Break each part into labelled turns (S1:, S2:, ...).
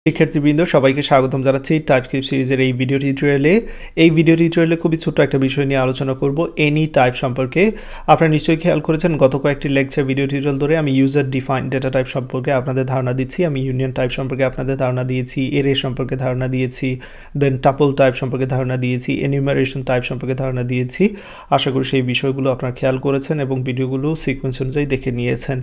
S1: শিক্ষার্থীবৃন্দ সবাইকে স্বাগতম জানাচ্ছি টাইপস্ক্রিপ্ট সিরিজের এই ভিডিও টিউটোরিয়ালে খুবই ছোট্ট একটা বিষয় নিয়ে আলোচনা করব এনি টাইপ সম্পর্কে। আপনারা নিশ্চয়ই খেয়াল করেছেন গত কয়েকটি লেকচার ভিডিও টিউটোরিয়াল ধরে আমি ইউজার ডিফাইন ডেটা টাইপ সম্পর্কে আপনাদের ধারণা দিচ্ছি, আমি ইউনিয়ন টাইপ সম্পর্কে আপনাদের ধারণা দিয়েছি, এরে সম্পর্কে ধারণা দিয়েছি, দেন টাপল টাইপ সম্পর্কে ধারণা দিয়েছি, এনিউমারেশন টাইপ সম্পর্কে ধারণা দিয়েছি। আশা করি সেই বিষয়গুলো আপনারা খেয়াল করেছেন এবং ভিডিওগুলো সিকোয়েন্স অনুযায়ী দেখে নিয়েছেন।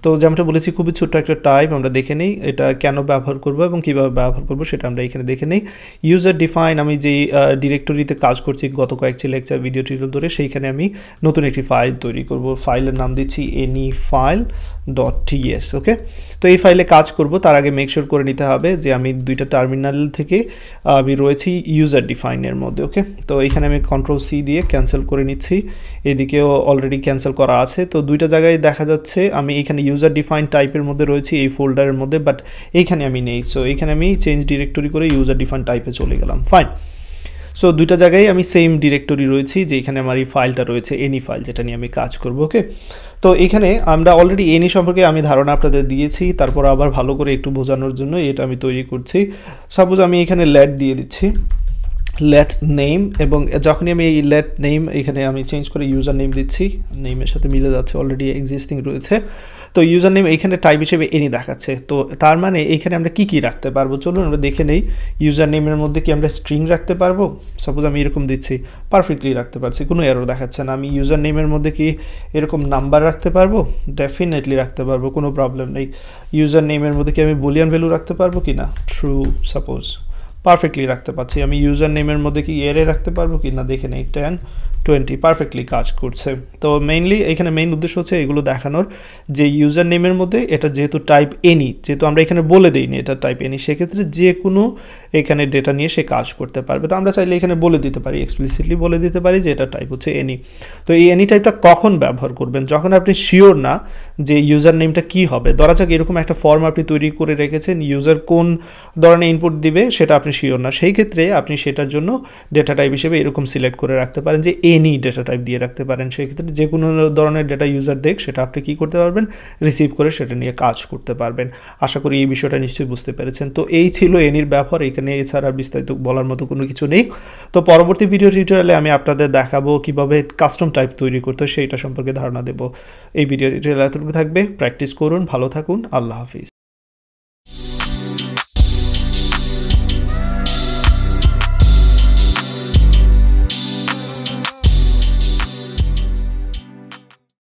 S1: তো যেমনটা বলেছি খুবই ছোট্ট একটা টাইপ, আমরা দেখে নিই এটা কেন ব্যবহার করব এবং কীভাবে ব্যবহার করব সেটা আমরা এখানে দেখে নিই। ইউজার ডিফাইন, আমি যেই ডিরেক্টরিতে কাজ করছি গত কয়েকটি লেকচার ভিডিও টিউটোরিয়াল ধরে, সেইখানে আমি নতুন একটি ফাইল তৈরি করব। ফাইলের নাম দিচ্ছি anyfile.ts। ওকে, তো এই ফাইলে কাজ করব তার আগে মেকশোর করে নিতে হবে যে আমি দুইটা টার্মিনাল থেকে আমি রয়েছি ইউজার ডিফাইনের মধ্যে। ওকে, তো এখানে আমি Ctrl+C দিয়ে ক্যান্সেল করে নিচ্ছি, এদিকেও অলরেডি ক্যান্সেল করা আছে। তো দুইটা জায়গায় দেখা যাচ্ছে আমি এখানে ইউজার ডিফাইন টাইপের মধ্যে রয়েছি এই ফোল্ডারের মধ্যে, বাট এইখানে আমি নেই। সো এখানে আমি চেঞ্জ ডিরেক্টরি করে ইউজার ডিফাইন টাইপে চলে গেলাম। ফাইন, সো দুইটা জায়গায় আমি সেম ডিরেক্টরি রয়েছি যে এখানে আমার এই ফাইলটা রয়েছে এনি ফাইল, যেটা নিয়ে আমি কাজ করব। ওকে, তো এখানে আমরা অলরেডি এনি সম্পর্কে আমি ধারণা আপনাদের দিয়েছি, তারপর আবার ভালো করে একটু বোঝানোর জন্য এটা আমি তৈরি করছি। সাপোজ আমি এখানে লেট দিয়ে দিচ্ছি, লেট নেম, এবং যখনই আমি এই লেট নেম এখানে আমি চেঞ্জ করে ইউজার নেম দিচ্ছি, নেমের সাথে মিলে যাচ্ছে, অলরেডি এক্সিস্টিং রয়েছে। তো ইউজার নেম এখানে টাইপ হিসেবে এনি দেখাচ্ছে। তো তার মানে এখানে আমরা কি রাখতে পারবো, চলুন আমরা দেখে নেই। ইউজার নেমের মধ্যে কি আমরা স্ট্রিং রাখতে পারবো? সাপোজ আমি এরকম দিচ্ছি, পারফেক্টলি রাখতে পারছি, কোনো এরর দেখাচ্ছে না। আমি ইউজার নেমের মধ্যে কি এরকম নাম্বার রাখতে পারবো? ডেফিনেটলি রাখতে পারবো, কোনো প্রবলেম নেই। ইউজার নেমের মধ্যে কি আমি বুলিয়ান ভ্যালু রাখতে পারবো কি না? ট্রু সাপোজ, পারফেক্টলি রাখতে পারছি। আমি ইউজার নেমের মধ্যে কি এরে রাখতে পারবো কি না দেখে নেই, 10 20 পারফেক্টলি কাজ করছে। তো মেইনলি এখানে মেইন উদ্দেশ্য হচ্ছে এগুলো দেখানোর যে ইউজার নেমের মধ্যে এটা যেহেতু টাইপ এনি, যেহেতু আমরা এখানে বলে দিইনি এটা টাইপ এনি, সেক্ষেত্রে যে কোনো এখানে ডেটা নিয়ে সে কাজ করতে পারবে। তো আমরা চাইলে এখানে বলে দিতে পারি, এক্সপ্লিসিটলি বলে দিতে পারি যে এটা টাইপ হচ্ছে এনি। তো এই এনি টাইপটা কখন ব্যবহার করবেন? যখন আপনি শিওর না যে ইউজার নেমটা কী হবে। ধরা যাক এরকম একটা ফর্ম আপনি তৈরি করে রেখেছেন, ইউজার কোন ধরনের ইনপুট দিবে সেটা আপনি শিওর না, সেই ক্ষেত্রে আপনি সেটার জন্য ডেটা টাইপ হিসেবে এরকম সিলেক্ট করে রাখতে পারেন যে এনি ডেটা টাইপ দিয়ে রাখতে পারেন। সেই ক্ষেত্রে যে কোনো ধরনের ডেটা ইউজার দেখ সেটা আপনি কী করতে পারবেন, রিসিভ করে সেটা নিয়ে কাজ করতে পারবেন। আশা করি এই বিষয়টা নিশ্চয়ই বুঝতে পেরেছেন। তো এই ছিল এনির ব্যবহার, এখানে এছাড়া বিস্তারিত বলার মতো কোনো কিছু নেই। তো পরবর্তী ভিডিও টিউটোরিয়ালে আমি আপনাদের দেখাবো কিভাবে কাস্টম টাইপ তৈরি করতে, সেইটা সম্পর্কে ধারণা দেব। এই ভিডিও টিউটোরিয়াল এতটুকু থাকবে, প্র্যাকটিস করুন, ভালো থাকুন, আল্লাহ হাফিজ।